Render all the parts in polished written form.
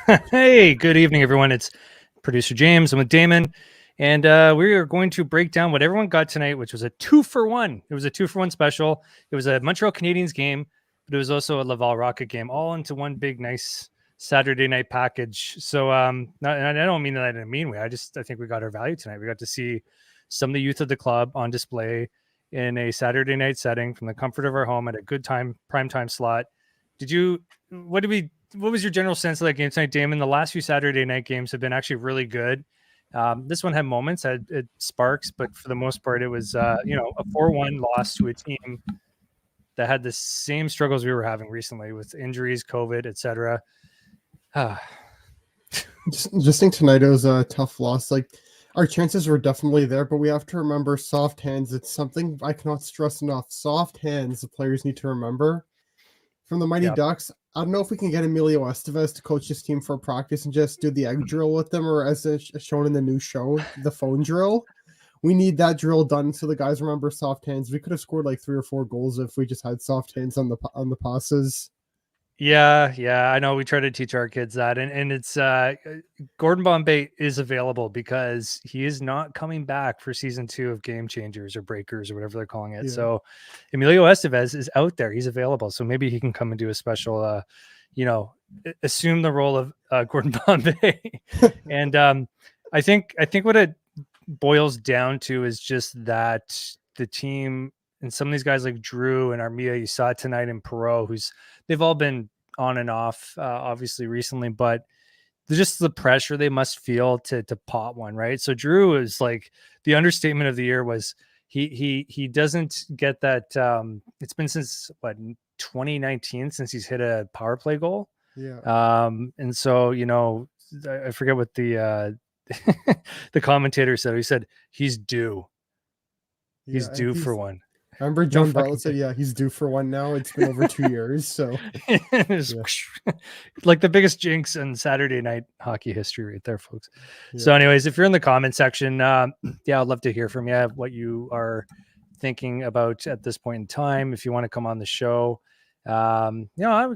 Hey, good evening, everyone. It's Producer James. I'm with Damen, and we are going to break down what everyone got tonight, which was a 2-for-1. It was a 2-for-1 special. It was a Montreal Canadiens game, but it was also a Laval Rocket game, all into one big, nice Saturday night package. So, and I don't mean that in a mean way. I think we got our value tonight. We got to see some of the youth of the club on display in a Saturday night setting from the comfort of our home at a good time, prime time slot. What was your general sense of that game tonight, Damon? The last few Saturday night games have been actually really good. This one had moments, had sparks, but for the most part, it was a 4-1 loss to a team that had the same struggles we were having recently with injuries, COVID, etc. Just think tonight it was a tough loss. Like our chances were definitely there, but we have to remember soft hands. It's something I cannot stress enough. Soft hands, the players need to remember. From the Mighty Yeah. Ducks, I don't know if we can get Emilio Estevez to coach this team for practice and just do the egg drill with them, or as shown in the new show, the phone drill. We need that drill done so the guys remember soft hands. We could have scored like 3 or 4 goals if we just had soft hands on the passes. Yeah, I know we try to teach our kids that, and it's Gordon Bombay is available because he is not coming back for season 2 of Game Changers or Breakers or whatever they're calling it. Yeah. So Emilio Estevez is out there; he's available, so maybe he can come and do a special, assume the role of Gordon Bombay. And I think what it boils down to is just that the team and some of these guys like Drew and Armia, you saw it tonight in Perot, they've all been on and off, obviously recently, but just the pressure they must feel to pot one, right? So Drew is like the understatement of the year was he doesn't get that. It's been since 2019 since he's hit a power play goal. Yeah. And so I forget what the the commentator said. He said he's due. He's due for one. I remember John Bartlett said, "Yeah, he's due for one now. It's been over 2 years." So, like the biggest jinx in Saturday night hockey history, right there, folks. Yeah. So, anyways, if you're in the comment section, I'd love to hear from you what you are thinking about at this point in time. If you want to come on the show, we've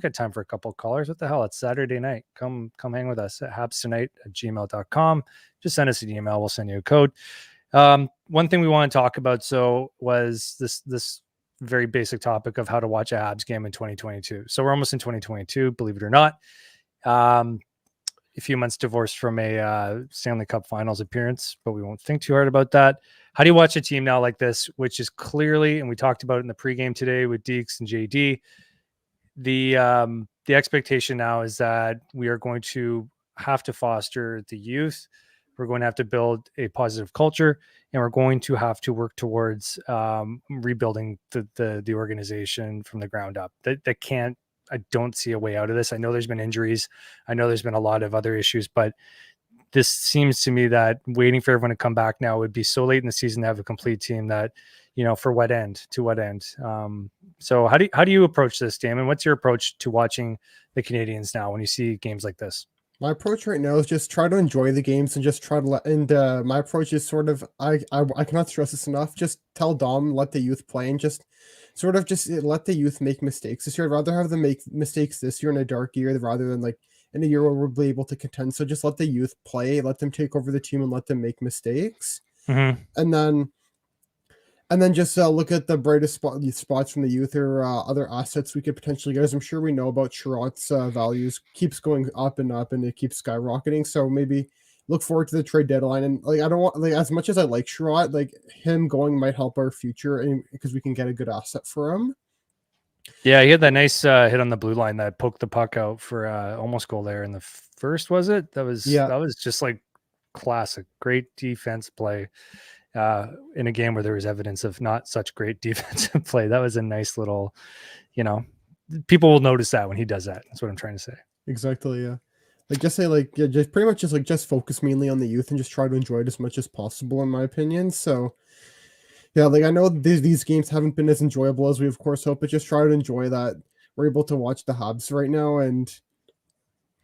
got time for a couple of callers. What the hell? It's Saturday night. Come hang with us at habstonight@gmail.com. Just send us an email. We'll send you a code. One thing we want to talk about was this very basic topic of how to watch a Habs game in 2022. So we're almost in 2022, believe it or not. A few months divorced from a Stanley Cup Finals appearance, but we won't think too hard about that. How do you watch a team now like this, which is clearly, and we talked about it in the pregame today with Deeks and JD, the expectation now is that we are going to have to foster the youth. We're going to have to build a positive culture, and we're going to have to work towards rebuilding the organization from the ground up. I don't see a way out of this. I know there's been injuries. I know there's been a lot of other issues, but this seems to me that waiting for everyone to come back now would be so late in the season to have a complete team that, for what end? So how do you approach this, Damon? What's your approach to watching the Canadiens now when you see games like this? My approach right now is just try to enjoy the games and just try to my approach is sort of, I cannot stress this enough. Just tell Dom, let the youth play and just let the youth make mistakes this year. I'd rather have them make mistakes this year in a dark year rather than like in a year where we'll be able to contend. So just let the youth play, let them take over the team and let them make mistakes. Mm-hmm. And then just look at the brightest spots from the youth or other assets we could potentially get. As I'm sure we know about Sherratt's values keeps going up and up, and it keeps skyrocketing. So maybe look forward to the trade deadline. And like I don't want as much as I like Sherratt, like him going might help our future because we can get a good asset for him. Yeah, he had that nice hit on the blue line that poked the puck out for almost goal there in the first. Was it? That was just like classic, great defense play. In a game where there was evidence of not such great defensive play. That was a nice little, people will notice that when he does that. That's what I'm trying to say. Exactly. Yeah. Like just say just pretty much just focus mainly on the youth and just try to enjoy it as much as possible, in my opinion. So yeah, like I know these games haven't been as enjoyable as we of course hope, but just try to enjoy that we're able to watch the Habs right now. And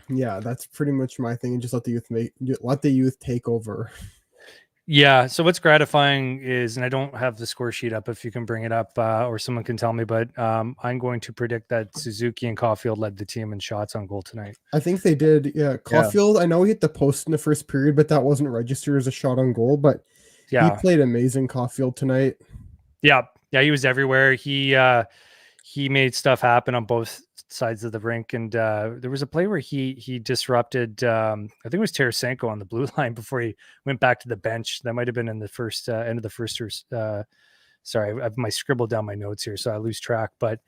yeah, that's pretty much my thing. And just let the youth take over. Yeah. So what's gratifying is, and I don't have the score sheet up if you can bring it up or someone can tell me, but I'm going to predict that Suzuki and Caulfield led the team in shots on goal tonight. I think they did. Yeah. Caulfield, I know he hit the post in the first period, but that wasn't registered as a shot on goal. But he Yeah. played amazing, Caulfield, tonight. Yeah. Yeah. He was everywhere. He made stuff happen on both sides of the rink. And there was a play where he disrupted, I think it was Tarasenko on the blue line before he went back to the bench. That might have been in the first end of the first. Sorry, I have my scribbled down my notes here, so I lose track. But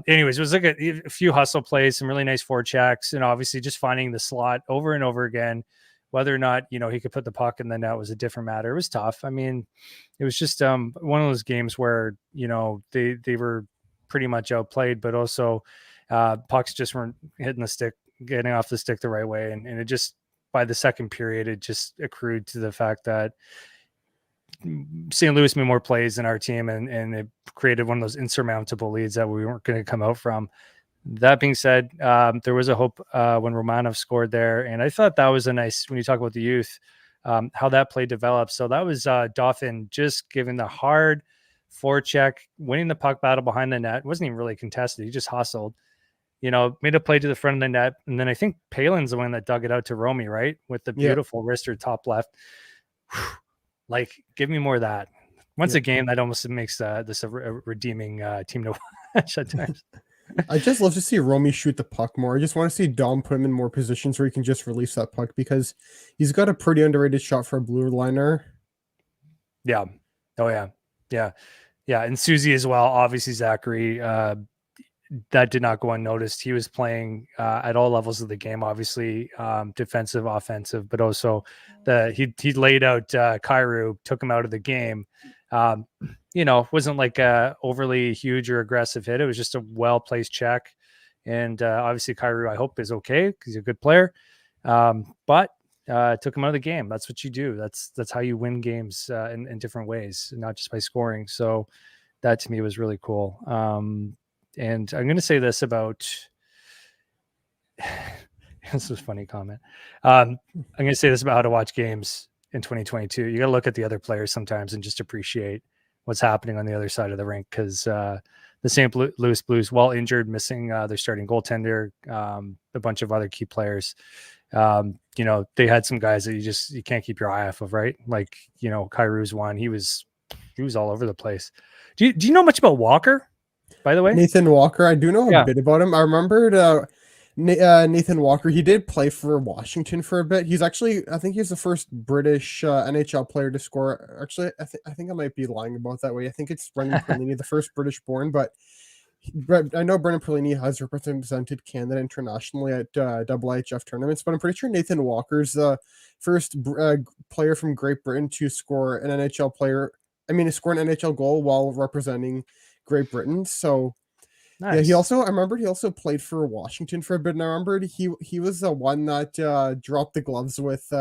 anyways, it was like a few hustle plays, some really nice forechecks, and obviously just finding the slot over and over again. Whether or not he could put the puck in the net was a different matter. It was tough. I mean, it was just one of those games where they were pretty much outplayed, but also pucks just weren't hitting the stick, getting off the stick the right way, and it just by the second period it just accrued to the fact that St. Louis made more plays than our team, and it created one of those insurmountable leads that we weren't going to come out from. That being said, there was a hope when Romanov scored there, and I thought that was a nice, when you talk about the youth, how that play developed. So that was Dauphin just giving the hard forecheck, winning the puck battle behind the net. It wasn't even really contested. He just hustled, made a play to the front of the net. And then I think Palin's the one that dug it out to Romy, right? With the beautiful wrister top left. Like, give me more of that. Once a game, that almost makes this a redeeming team to watch at times. I just love to see Romy shoot the puck more. I just want to see Dom put him in more positions where he can just release that puck because he's got a pretty underrated shot for a blue liner. Yeah. Oh, yeah. Yeah. Yeah. And Susie as well. Obviously, Zachary, that did not go unnoticed. He was playing at all levels of the game, obviously defensive, offensive, but also he laid out Kyrou, took him out of the game. Wasn't like a overly huge or aggressive hit. It was just a well-placed check. And obviously Kyrou, I hope, is okay because he's a good player. But took him out of the game. That's what you do. That's how you win games in different ways, not just by scoring. So that to me was really cool. And I'm going to say this about this was a funny comment. I'm going to say this about how to watch games in 2022. You got to look at the other players sometimes and just appreciate what's happening on the other side of the rink because the St. Louis Blues, while injured, missing their starting goaltender, a bunch of other key players. They had some guys that you can't keep your eye off of, right? Like, Kyrou's one. He was all over the place. Do you know much about Walker? By the way, Nathan Walker, I do know a bit about him. I remembered Nathan Walker. He did play for Washington for a bit. He's actually, I think he's the first British NHL player to score. Actually, I think I might be lying about that way. I think it's Brendan Perlini, the first British born, but I know Brendan Perlini has represented Canada internationally at IHF tournaments, but I'm pretty sure Nathan Walker's the first player from Great Britain to score an NHL score an NHL goal while representing Great Britain. So nice. Yeah, I remembered he also played for Washington for a bit, and I remembered he was the one that dropped the gloves with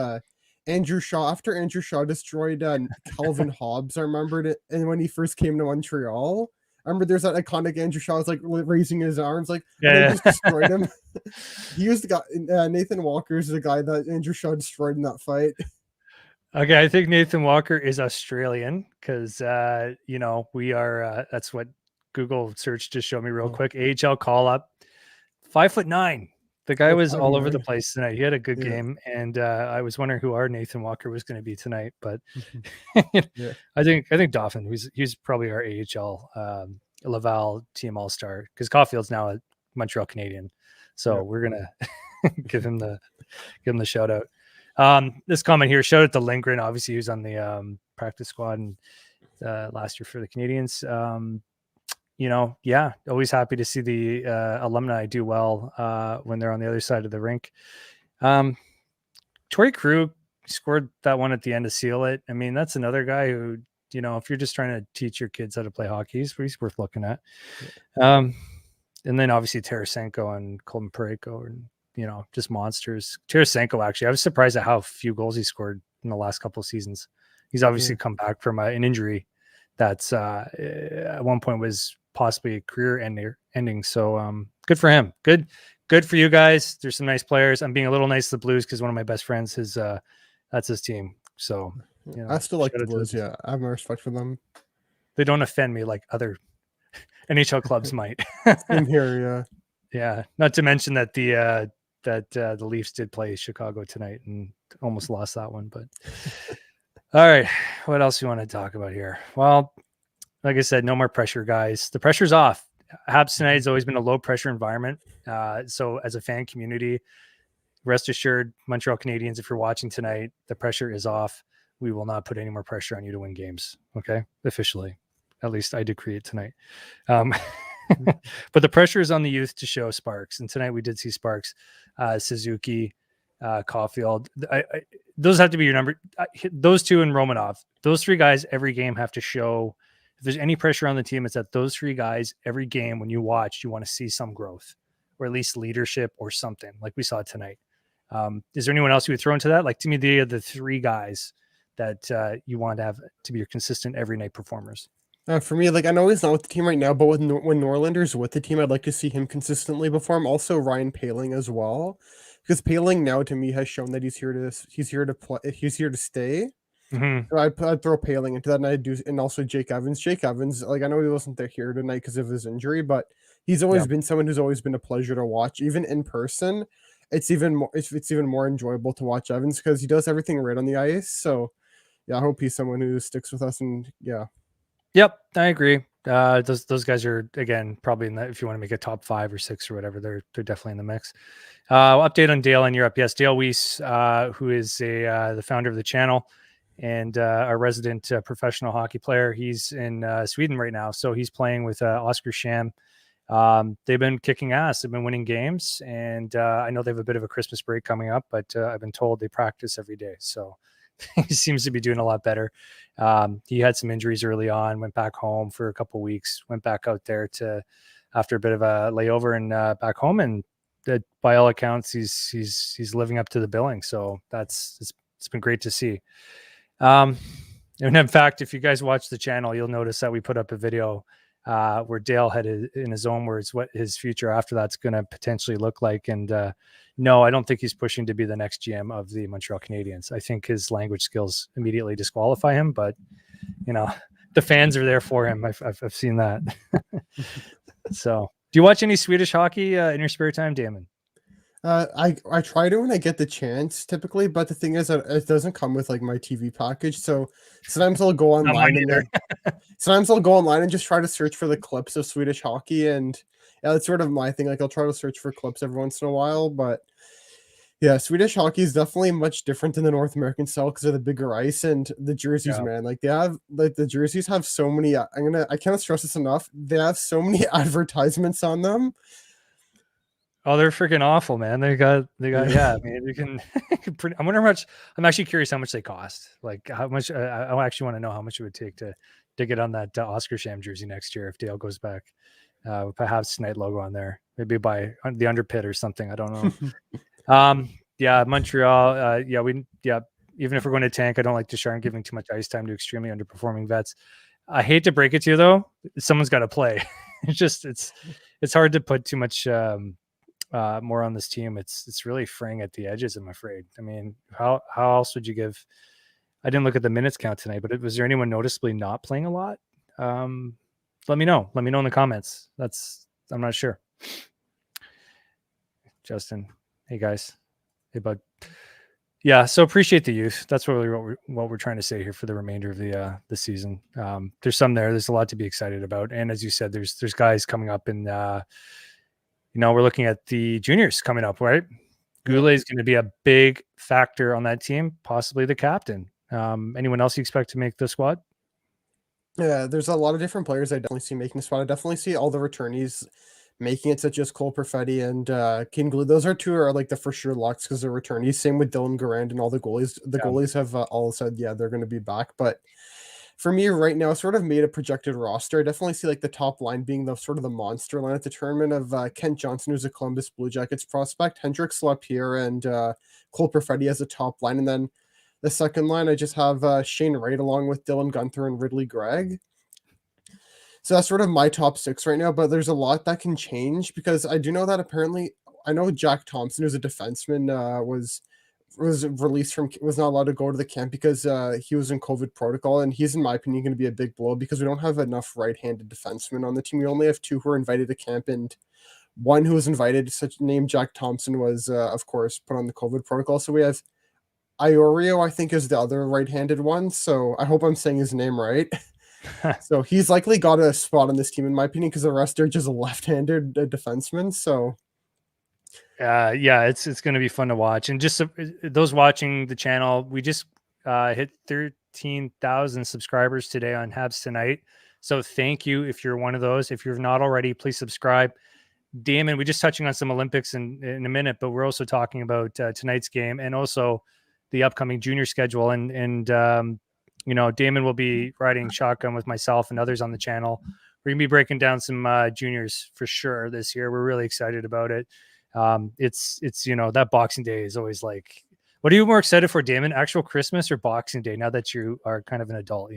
Andrew Shaw after Andrew Shaw destroyed Calvin Hobbs. I remembered it, and when he first came to Montreal, I remember there's that iconic Andrew Shaw was like raising his arms, like just destroyed him. He was the guy. Nathan Walker's the guy that Andrew Shaw destroyed in that fight. Okay, I think Nathan Walker is Australian because we are. That's what Google search just showed me real quick. AHL call up, 5'9". The guy was all over the place tonight. He had a good game, and I was wondering who our Nathan Walker was going to be tonight. But I think Dauphin, he's probably our AHL Laval team all star because Caulfield's now a Montreal Canadian, so we're gonna give him the shout out. This comment here, shout out to Lindgren. Obviously, he was on the practice squad and last year for the Canadiens. Always happy to see the alumni do well when they're on the other side of the rink. Torrey Krug scored that one at the end to seal it. I mean, that's another guy who, if you're just trying to teach your kids how to play hockey, he's worth looking at. And then obviously Tarasenko and Colton Parayko and just monsters. Tarasenko, actually, I was surprised at how few goals he scored in the last couple of seasons. He's obviously come back from an injury that's at one point was possibly a career ending. So good for him. Good for you guys. There's some nice players. I'm being a little nice to the Blues because one of my best friends is that's his team. So You know, I still like shout the out to Blues. Yeah, I have my respect for them. They don't offend me like other NHL clubs might. Same here. Yeah. Yeah, not to mention that the Leafs did play Chicago tonight and almost lost that one. But all right, what else you want to talk about here? Well, like I said, no more pressure, guys. The pressure's off. Habs tonight has always been a low pressure environment. So as a fan community, rest assured, Montreal Canadiens, if you're watching tonight, the pressure is off. We will not put any more pressure on you to win games. Okay, officially, at least I decree it tonight. But the pressure is on the youth to show sparks, and tonight we did see sparks. Suzuki, Caulfield, those have to be your number. Those two and Romanov, those three guys every game have to show. If there's any pressure on the team, it's that those three guys every game when you watch, you want to see some growth or at least leadership or something like we saw tonight. Is there anyone else you would throw into that? Like to me, they are the three guys that you want to have to be your consistent every night performers. For me, like I know he's not with the team right now, but when Norlander's with the team, I'd like to see him consistently perform. Also, Ryan Paling as well, because Paling now to me has shown that he's here to play, he's here to stay. Mm-hmm. So I'd throw Paling into that, and I'd do, and also Jake Evans. Jake Evans, like I know he wasn't there here tonight because of his injury, but he's always been someone who's always been a pleasure to watch, even in person. It's even more enjoyable to watch Evans because he does everything right on the ice. So yeah, I hope he's someone who sticks with us, and yeah. Yep, I agree. Those guys are again probably in that. If you want to make a top 5 or 6 or whatever, they're definitely in the mix. Update on Dale in Europe. Yes, Dale Weiss, who is the founder of the channel and our resident professional hockey player. He's in Sweden right now, so he's playing with Oscar Sham. They've been kicking ass. They've been winning games, and I know they have a bit of a Christmas break coming up, but I've been told they practice every day. So he seems to be doing a lot better. He had some injuries early on, went back home for a couple of weeks, went back out there after a bit of a layover and back home. And by all accounts, he's living up to the billing. So it's been great to see. And in fact, if you guys watch the channel, you'll notice that we put up a video where Dale had in his own words what his future after that's going to potentially look like. And no, I don't think he's pushing to be the next GM of the Montreal Canadiens. I think his language skills immediately disqualify him, but you know, the fans are there for him. I've seen that. So do you watch any Swedish hockey in your spare time, Damen? I try to when I get the chance typically, but the thing is that it doesn't come with like my TV package. So sometimes I'll go online and just try to search for the clips of Swedish hockey, and yeah, that's sort of my thing. Like I'll try to search for clips every once in a while, but yeah, Swedish hockey is definitely much different than the North American style because of the bigger ice and the jerseys, man. Like the jerseys have so many. I cannot stress this enough. They have so many advertisements on them. Oh, they're freaking awful, man. They got, yeah. I mean, you can, I wonder how much, I'm actually curious how much they cost. Like how much, I actually want to know how much it would take to get on that Oscar Sham jersey next year if Dale goes back. Perhaps Tonight logo on there, maybe by the underpit or something. I don't know. Yeah, Montreal. Even if we're going to tank, I don't like Ducharme giving too much ice time to extremely underperforming vets. I hate to break it to you though, someone's got to play. It's hard to put too much, more on this team. It's really fraying at the edges, I'm afraid. I mean, how else would you give? I didn't look at the minutes count tonight, but was there anyone noticeably not playing a lot? Let me know in the comments. I'm not sure. Justin, hey guys, hey bud. Yeah, so appreciate the youth. That's really what we're trying to say here for the remainder of the season. There's there's a lot to be excited about, and as you said, there's guys coming up in we're looking at the juniors coming up, right? Goulet is going to be a big factor on that team, possibly the captain. Anyone else you expect to make the squad? Yeah, there's a lot of different players I definitely see making the squad. I definitely see all the returnees making it, such as Cole Perfetti and King Glue. Those are like the for sure locks because they're returnees. Same with Dylan Garand and all the goalies. The goalies have all said, yeah, they're going to be back. But for me right now, sort of made a projected roster. I definitely see like the top line being the sort of the monster line at the tournament of Kent Johnson, who's a Columbus Blue Jackets prospect, Hendrix Lapierre, and Cole Perfetti as a top line. And then the second line, I just have Shane Wright along with Dylan Gunther and Ridley Gregg. So that's sort of my top 6 right now, but there's a lot that can change because I do know that apparently, I know Jack Thompson, who's a defenseman, was was not allowed to go to the camp because he was in COVID protocol, and he's in my opinion going to be a big blow because we don't have enough right-handed defensemen on the team. We only have 2 who are invited to camp, and one who was invited, such named Jack Thompson, was of course put on the COVID protocol. So we have Iorio, I think, is the other right-handed one. So I hope I'm saying his name right. So he's likely got a spot on this team, in my opinion, because the rest are just left-handed defensemen. So yeah, it's going to be fun to watch. And just those watching the channel, we just hit 13,000 subscribers today on Habs Tonight. So thank you if you're one of those. If you're not already, please subscribe. Damen, we're just touching on some Olympics in a minute, but we're also talking about tonight's game and also the upcoming junior schedule. And Damen will be riding shotgun with myself and others on the channel. We're going to be breaking down some juniors for sure this year. We're really excited about it. It's that Boxing Day is always like, what are you more excited for, Damen? Actual Christmas or Boxing Day? Now that you are kind of an adult,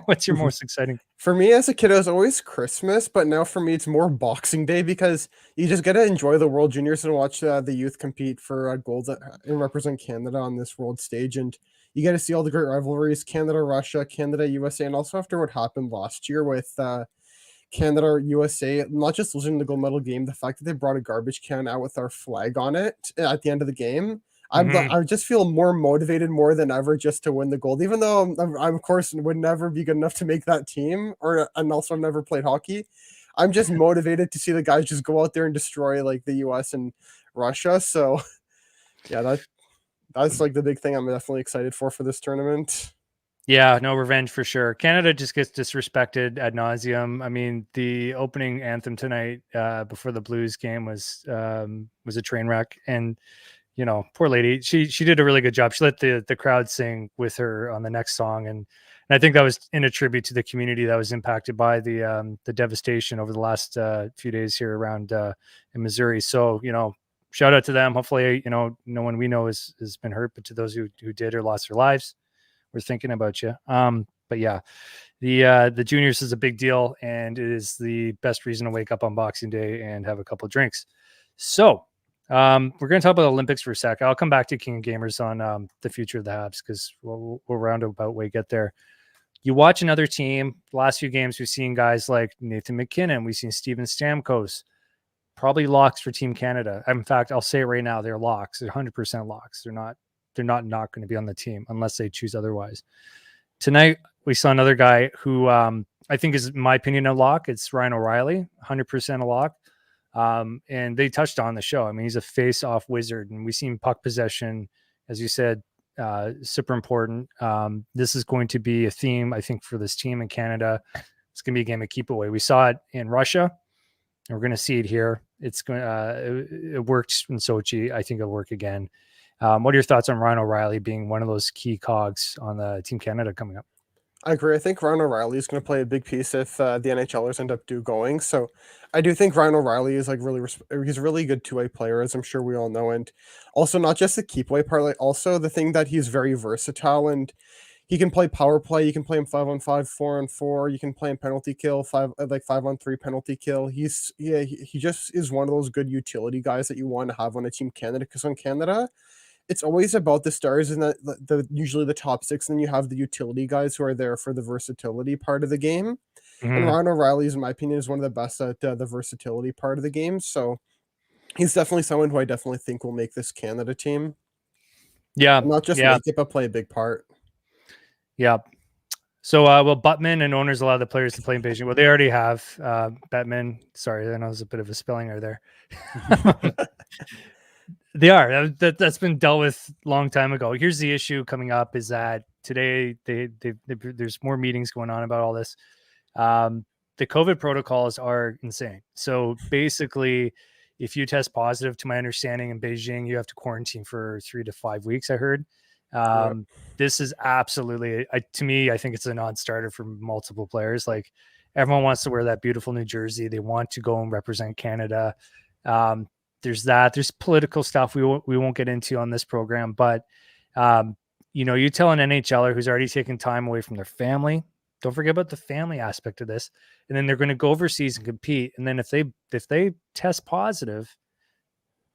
what's your most exciting? For me as a kid, it was always Christmas, but now for me, it's more Boxing Day because you just get to enjoy the World Juniors and watch the youth compete for gold and represent Canada on this world stage. And you get to see all the great rivalries, Canada, Russia, Canada, USA, and also after what happened last year with Canada, USA, not just losing the gold medal game, the fact that they brought a garbage can out with our flag on it at the end of the game. I just feel more motivated more than ever just to win the gold, even though I of course would never be good enough to make that team, and also I've never played hockey. I'm just motivated to see the guys just go out there and destroy like the US and Russia. So yeah, that's like the big thing I'm definitely excited for this tournament. Yeah, no revenge for sure. Canada just gets disrespected ad nauseum. I mean, the opening anthem tonight before the Blues game was a train wreck, and poor lady, she did a really good job. She let the crowd sing with her on the next song, and I think that was in a tribute to the community that was impacted by the devastation over the last few days here around in Missouri. So shout out to them. Hopefully, no one we know has been hurt, but to those who did or lost their lives, we're thinking about you. But yeah, the juniors is a big deal, and it is the best reason to wake up on Boxing Day and have a couple of drinks. So we're going to talk about the Olympics for a sec. I'll come back to King of Gamers on the future of the Habs because we'll roundabout way get there. You watch another team. The last few games, we've seen guys like Nathan McKinnon. We've seen Steven Stamkos. Probably locks for Team Canada. In fact, I'll say it right now. They're locks. They're 100% locks. They're not going to be on the team unless they choose otherwise. Tonight, we saw another guy who I think is, in my opinion, a lock. It's Ryan O'Reilly, 100% a lock. And they touched on the show. I mean, he's a face-off wizard, and we've seen puck possession, as you said, super important. This is going to be a theme, I think, for this team in Canada. It's going to be a game of keep away. We saw it in Russia, and we're going to see it here. It's going. It worked in Sochi. I think it'll work again. What are your thoughts on Ryan O'Reilly being one of those key cogs on the Team Canada coming up? I agree. I think Ryan O'Reilly is going to play a big piece if the NHLers end up going. So I do think Ryan O'Reilly is like he's a really good two-way player, as I'm sure we all know. And also not just the keep away part, like also the thing that he's very versatile and he can play power play. You can play him 5-on-5, 4-on-4. You can play him penalty kill, 5-on-3 penalty kill. He just is one of those good utility guys that you want to have on a Team Canada, because on Canada, it's always about the stars and usually the top six, and then you have the utility guys who are there for the versatility part of the game. And Ryan O'Reilly, in my opinion, is one of the best at the versatility part of the game. So he's definitely someone who I definitely think will make this Canada team. Yeah, and not just make it, but play a big part. Yeah. So, will Buttman and owners allow the players to play in Beijing? Well, they already have. Bettman. Sorry, I know there's a bit of a spelling error there. They are. That's been dealt with a long time ago. Here's the issue coming up: is that today there's more meetings going on about all this. The COVID protocols are insane. So basically, if you test positive, to my understanding, in Beijing, you have to quarantine for 3 to 5 weeks. I heard. This is absolutely, to me, I think it's a non-starter for multiple players. Like, everyone wants to wear that beautiful New Jersey. They want to go and represent Canada. There's political stuff we won't get into on this program, but you tell an NHLer who's already taken time away from their family, don't forget about the family aspect of this, and then they're going to go overseas and compete, and then if they test positive,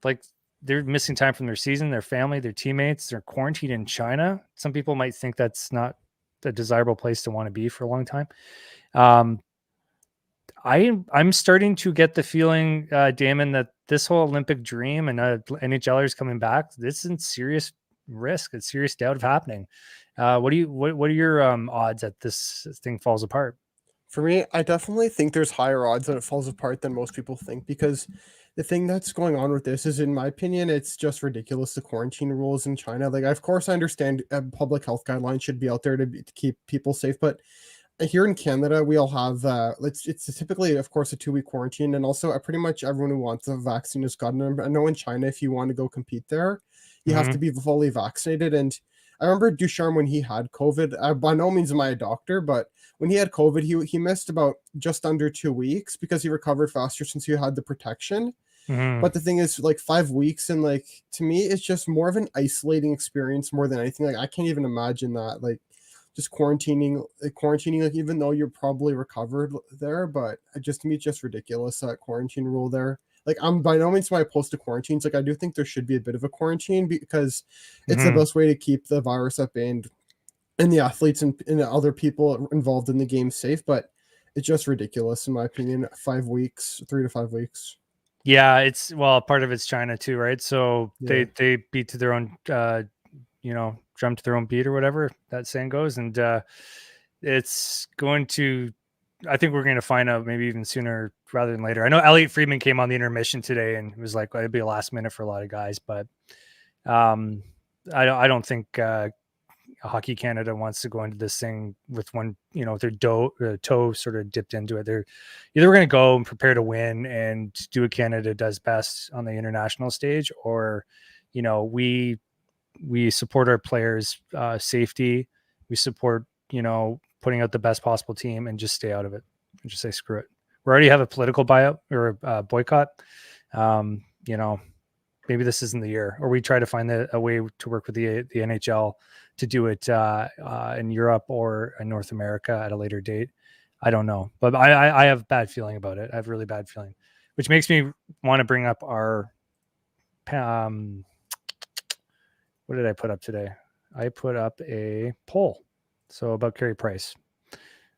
like, they're missing time from their season, their family, their teammates. They're quarantined in China. Some people might think that's not a desirable place to want to be for a long time. I'm starting to get the feeling, Damon, that this whole Olympic dream and NHLers coming back, this is in serious risk, it's serious doubt of happening. What are your odds that this thing falls apart? For me, I definitely think there's higher odds that it falls apart than most people think, because the thing that's going on with this is, in my opinion, it's just ridiculous. The quarantine rules in China, like, of course, I understand public health guidelines should be out there to keep people safe, but here in Canada, we all have it's typically, of course, a 2-week quarantine, and also pretty much everyone who wants a vaccine has gotten them. I know in China, if you want to go compete there, you have to be fully vaccinated. And I remember Ducharme, when he had COVID. By no means am I a doctor, but when he had COVID, he missed about just under 2 weeks because he recovered faster since he had the protection. But the thing is, like, 5 weeks, and like, to me, it's just more of an isolating experience more than anything. Like, I can't even imagine that, like, just quarantining, like, even though you're probably recovered there, but just, to me, it's just ridiculous, that quarantine rule there. Like, I'm by no means am I opposed to quarantines. Like, I do think there should be a bit of a quarantine, because it's the best way to keep the virus at bay, and the athletes and the other people involved in the game safe. But it's just ridiculous, in my opinion. 5 weeks, 3 to 5 weeks. Yeah, it's, well, part of it's China too, right? So they beat to their own, drum to their own beat, or whatever that saying goes. And it's going to, I think we're going to find out maybe even sooner rather than later. I know Elliot Friedman came on the intermission today and was like, well, it'd be a last minute for a lot of guys, but I don't think Hockey Canada wants to go into this thing with one, their toe sort of dipped into it. They're either we're going to go and prepare to win and do what Canada does best on the international stage, or, we support our players' safety. We support, putting out the best possible team, and just stay out of it and just say, screw it. We already have a political buyout or a boycott. Maybe this isn't the year, or we try to find a way to work with the NHL to do it in Europe or in North America at a later date. I don't know, but I have a bad feeling about it. I have a really bad feeling, which makes me want to bring up our, what did I put up today? I put up a poll. So about Carey Price.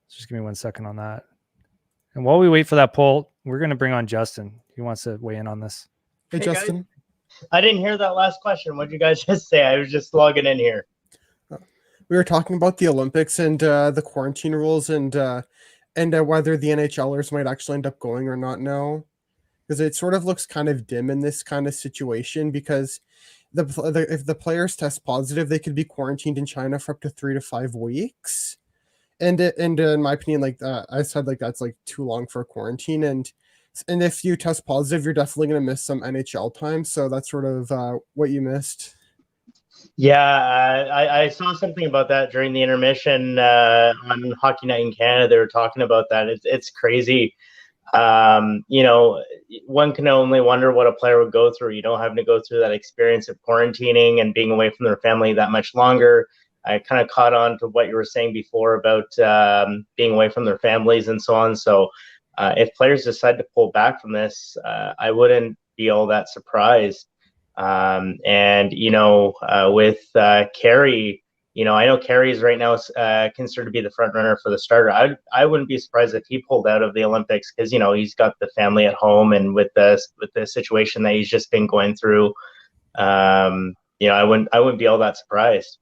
Just give me 1 second on that. And while we wait for that poll, we're going to bring on Justin. He wants to weigh in on this. Hey, Justin. Guys. I didn't hear that last question. What did you guys just say? I was just logging in here. We were talking about the Olympics and the quarantine rules, and whether the NHLers might actually end up going or not now, because it sort of looks kind of dim in this kind of situation, because if the players test positive, they could be quarantined in China for up to 3 to 5 weeks. And in my opinion, like, I said, like, that's like too long for a quarantine. And if you test positive, you're definitely going to miss some NHL time. So that's sort of what you missed. Yeah, I saw something about that during the intermission on Hockey Night in Canada. They were talking about that. It's crazy. One can only wonder what a player would go through, having to go through that experience of quarantining and being away from their family that much longer. I kind of caught on to what you were saying before about being away from their families and so on. So if players decide to pull back from this, I wouldn't be all that surprised. With Carey, I know Carey is right now considered to be the front runner for the starter. I wouldn't be surprised if he pulled out of the Olympics, because he's got the family at home, and with the situation that he's just been going through, I wouldn't be all that surprised.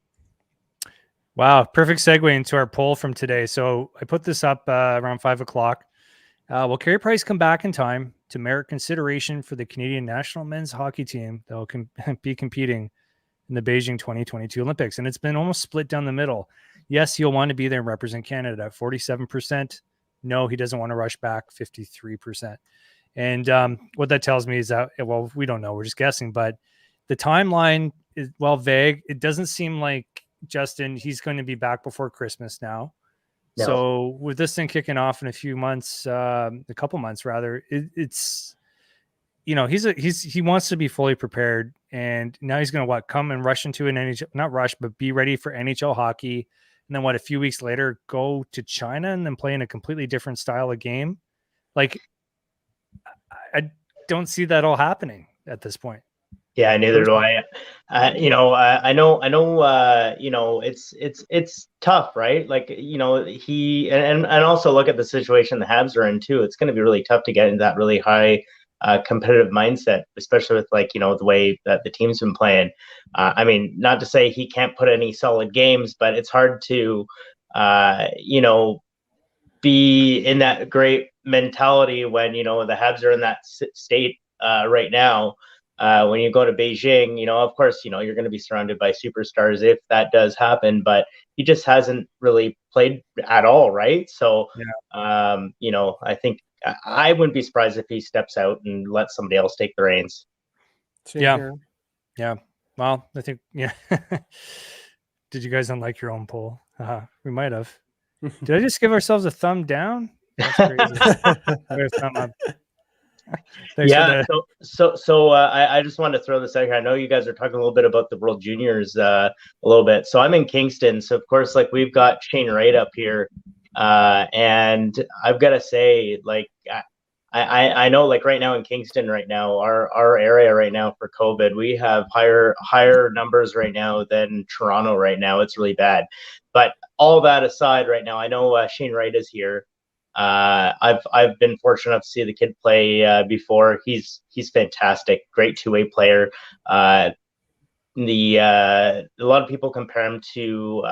Wow, perfect segue into our poll from today. So I put this up around 5 o'clock. Will Carey Price come back in time to merit consideration for the Canadian national men's hockey team that will be competing in the Beijing 2022 Olympics? And it's been almost split down the middle. Yes, he'll want to be there and represent Canada at 47%. No, he doesn't want to rush back, 53%. And what that tells me is that, well, we don't know. We're just guessing. But the timeline is, well, vague. It doesn't seem like, Justin, he's going to be back before Christmas now. No. So with this thing kicking off in a few months, a couple months rather, it's, he wants to be fully prepared, and now he's going to come and rush into an NHL, not rush, but be ready for NHL hockey. And then a few weeks later, go to China and then play in a completely different style of game. Like, I don't see that all happening at this point. Yeah, neither do I. I know. It's tough, right? Like, he and also look at the situation the Habs are in too. It's going to be really tough to get into that really high competitive mindset, especially with the way that the team's been playing. I mean, not to say he can't put any solid games, but it's hard to, be in that great mentality when the Habs are in that state right now. When you go to Beijing, of course, you're going to be surrounded by superstars if that does happen, but he just hasn't really played at all, right? So, I think I wouldn't be surprised if he steps out and lets somebody else take the reins. Yeah. Well, I think, Did you guys unlike your own poll? We might have. Did I just give ourselves a thumb down? That's crazy. Thumb up. Yeah. So I just wanted to throw this out here. I know you guys are talking a little bit about the World Juniors a little bit. So I'm in Kingston. So of course, like, we've got Shane Wright up here, and I've got to say, like, I know, like, right now in Kingston, right now, our area right now for COVID, we have higher numbers right now than Toronto right now. It's really bad. But all that aside, right now, I know Shane Wright is here. I've been fortunate enough to see the kid play before. He's fantastic, great two-way player. A lot of people compare him to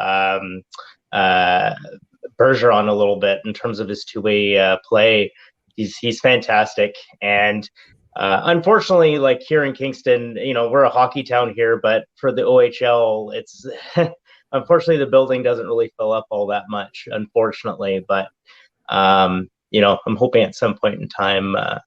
Bergeron a little bit in terms of his two-way play. He's fantastic, and unfortunately, like, here in Kingston, we're a hockey town here, but for the OHL, it's unfortunately the building doesn't really fill up all that much, unfortunately. But I'm hoping at some point in time, and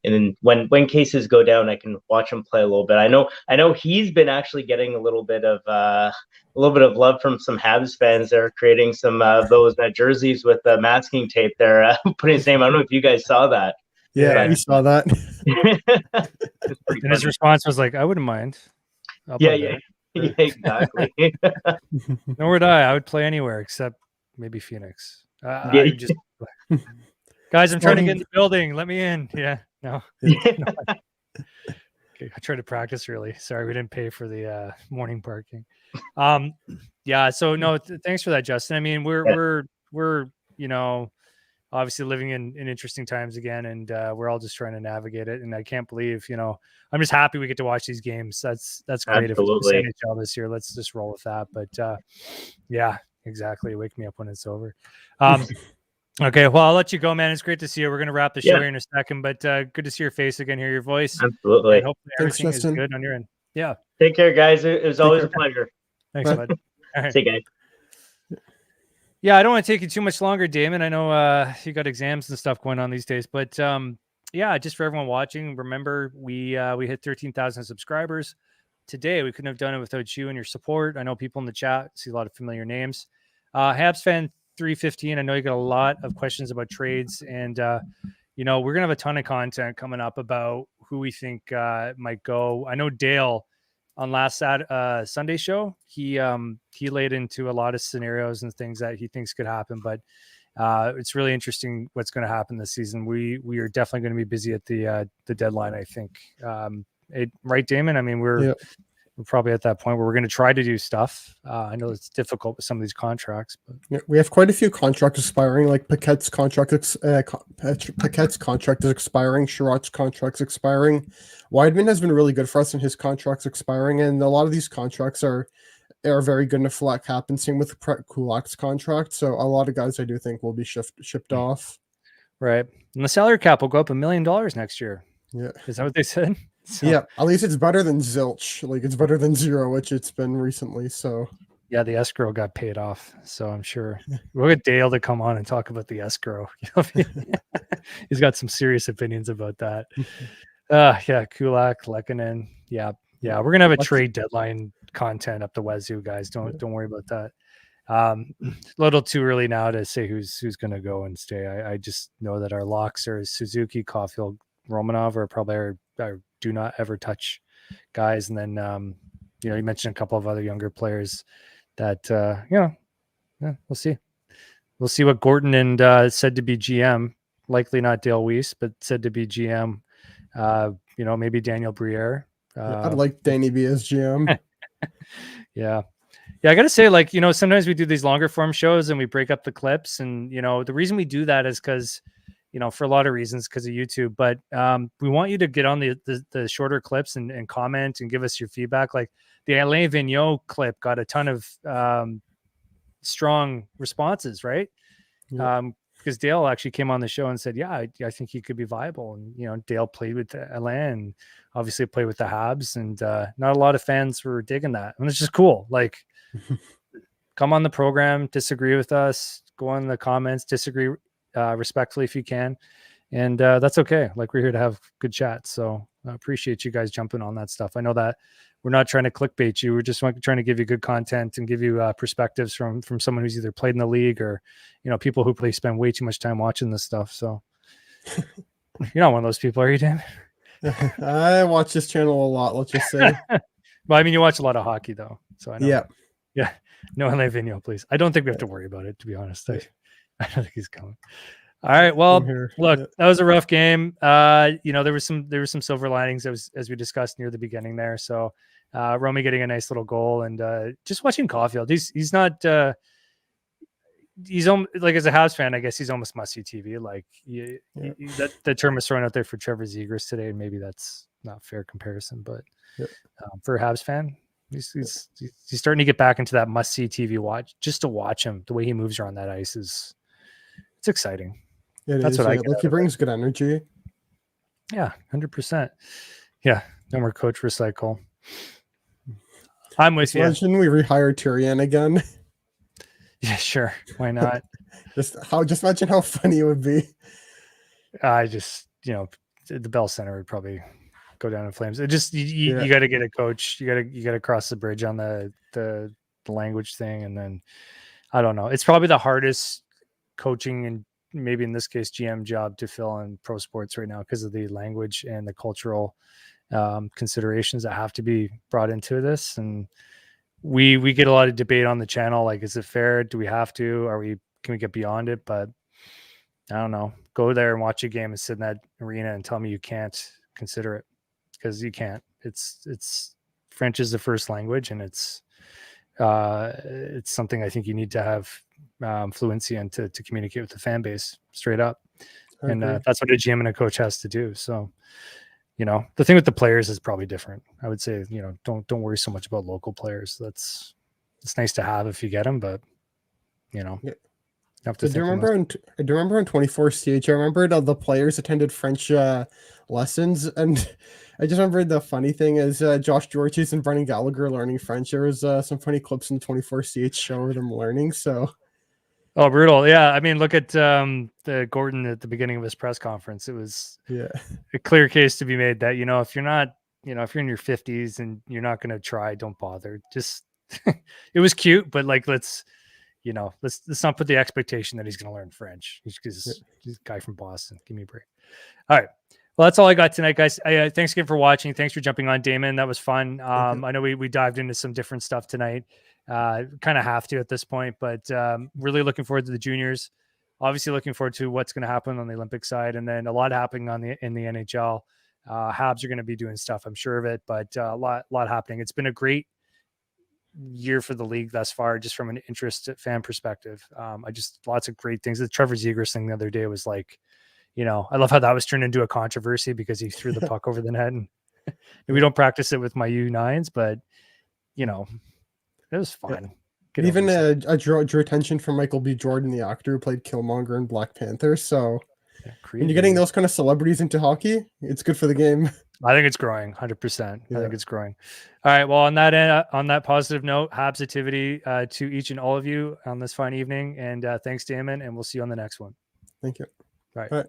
then when cases go down, I can watch him play a little bit. I know he's been actually getting a little bit of love from some Habs fans. They're creating some those jerseys with the masking tape. They're putting his name. I don't know if you guys saw that. Yeah, we saw that. And his response was like, "I wouldn't mind." Yeah, exactly. Nor would I. I would play anywhere except maybe Phoenix. I just guys, I'm trying to get in the building. Let me in. Yeah, no. Okay, I tried to practice early. Sorry, we didn't pay for the morning parking. So no, thanks for that, Justin. I mean, we're obviously living in interesting times again, and we're all just trying to navigate it. And I can't believe, I'm just happy we get to watch these games. That's great. Absolutely. If it's NHL this year, let's just roll with that. But yeah, exactly. Wake me up when it's over. Okay, well, I'll let you go, man. It's great to see you. We're going to wrap the show here in a second, but good to see your face again, hear your voice. Absolutely. And hopefully everything is good on your end. Yeah. Take care, guys. It was always a pleasure. Thanks, bud. All right. See you guys. Yeah, I don't want to take you too much longer, Damon. I know you got exams and stuff going on these days, but just for everyone watching, remember we hit 13,000 subscribers today. We couldn't have done it without you and your support. I know people in the chat see a lot of familiar names. Habs fan 315. I know you got a lot of questions about trades, and we're gonna have a ton of content coming up about who we think might go. I know Dale on last Sunday show, he laid into a lot of scenarios and things that he thinks could happen, but it's really interesting what's going to happen this season. We are definitely going to be busy at the deadline, I think. Right, Damon? I mean, we're probably at that point where we're going to try to do stuff. I know it's difficult with some of these contracts, but we have quite a few contracts expiring. Like Paquette's contract is expiring. Sherratt's contract's expiring. Weidman has been really good for us, and his contract's expiring. And a lot of these contracts are very good in a flat cap. And same with Kulak's contract. So a lot of guys I do think will be shipped off. Right, and the salary cap will go up $1 million next year. Yeah, is that what they said? So, yeah, at least it's better than zilch. Like, it's better than zero, which it's been recently. So yeah, the escrow got paid off. So I'm sure we'll get Dale to come on and talk about the escrow. He's got some serious opinions about that. Kulak, Lehkonen. Yeah. We're gonna have a trade deadline content up the wazoo, guys. Don't worry about that. A little too early now to say who's gonna go and stay. I just know that our locks are Suzuki, Caulfield, Romanov are probably our do not ever touch guys. And then, you mentioned a couple of other younger players that, we'll see. We'll see what Gorton and said to be GM, likely not Dale Weiss, but said to be GM, maybe Daniel Briere. I'd like Danny B as GM. Yeah. Yeah, I got to say, like, sometimes we do these longer form shows and we break up the clips. And, the reason we do that is because, for a lot of reasons, because of YouTube. But we want you to get on the shorter clips and comment and give us your feedback. Like the Alain Vigneault clip got a ton of strong responses, right? Yeah. Because Dale actually came on the show and said, yeah, I think he could be viable. And, Dale played with Alain and obviously played with the Habs. And not a lot of fans were digging that. And it's just cool. Like, come on the program, disagree with us, go on the comments, disagree respectfully if you can. And that's okay. Like, we're here to have good chats. So I appreciate you guys jumping on that stuff. I know that we're not trying to clickbait you. We're just trying to give you good content and give you perspectives from someone who's either played in the league or, people who probably spend way too much time watching this stuff. So you're not one of those people, are you, Dan? I watch this channel a lot, let's just say. Well, I mean, you watch a lot of hockey though. So I know. Yeah. Yeah. No Alain Vigneault, please. I don't think we have to worry about it, to be honest. I don't think he's coming. All right. Well, look, that was a rough game. There was some silver linings as we discussed near the beginning there. So Romy getting a nice little goal and just watching Caulfield. He's not he's like, as a Habs fan, I guess he's almost must-see TV. Like that the term is thrown out there for Trevor Zegras today. Maybe that's not a fair comparison, but for a Habs fan, he's starting to get back into that must-see TV watch. Just to watch him, the way he moves around that ice it's exciting. That's what I get. Like, he brings good energy. Yeah, 100%. Yeah, no more coach recycle. I'm with you. Imagine we rehire Tyrion again. Yeah, sure. Why not? just imagine how funny it would be. I just, the Bell Center would probably go down in flames. It just you got to get a coach. You got to cross the bridge on the language thing, and then I don't know. It's probably the hardest coaching and maybe in this case GM job to fill in pro sports right now because of the language and the cultural considerations that have to be brought into this. And we get a lot of debate on the channel, like, is it fair? Do we have to? Can we get beyond it? But I don't know. Go there and watch a game and sit in that arena and tell me you can't consider it, because you can't. It's French is the first language, and it's something I think you need to have fluency in to communicate with the fan base straight up. And that's what a GM and a coach has to do. So, the thing with the players is probably different. I would say, don't worry so much about local players. It's nice to have if you get them, but you have to. I do remember on 24CH, I remember the players attended French lessons, and I just remember the funny thing is Josh Georges and Brendan Gallagher learning French. There was some funny clips in the 24CH show of them learning. So. Oh, brutal. Yeah. I mean, look at the Gordon at the beginning of his press conference. It was a clear case to be made that, if you're not, if you're in your 50s and you're not going to try, don't bother. Just, it was cute, but like, let's not put the expectation that he's going to learn French. He's a guy from Boston. Give me a break. All right. Well, that's all I got tonight, guys. Thanks again for watching. Thanks for jumping on, Damen. That was fun. I know we dived into some different stuff tonight. Kind of have to at this point, but really looking forward to the juniors. Obviously looking forward to what's going to happen on the Olympic side, and then a lot happening in the NHL. Habs are going to be doing stuff, I'm sure of it, but a lot happening. It's been a great year for the league thus far, just from an interest fan perspective. Lots of great things. The Trevor Zegras thing the other day was like, I love how that was turned into a controversy because he threw the puck over the net, and we don't practice it with my U9s, but it was fun. Yeah. Even drew attention from Michael B. Jordan, the actor who played Killmonger in Black Panther. So when you're getting those kind of celebrities into hockey, it's good for the game. I think it's growing 100%. I think it's growing. All right. Well, on that positive note, Habs activity to each and all of you on this fine evening. And thanks, Damen. And we'll see you on the next one. Thank you. All right.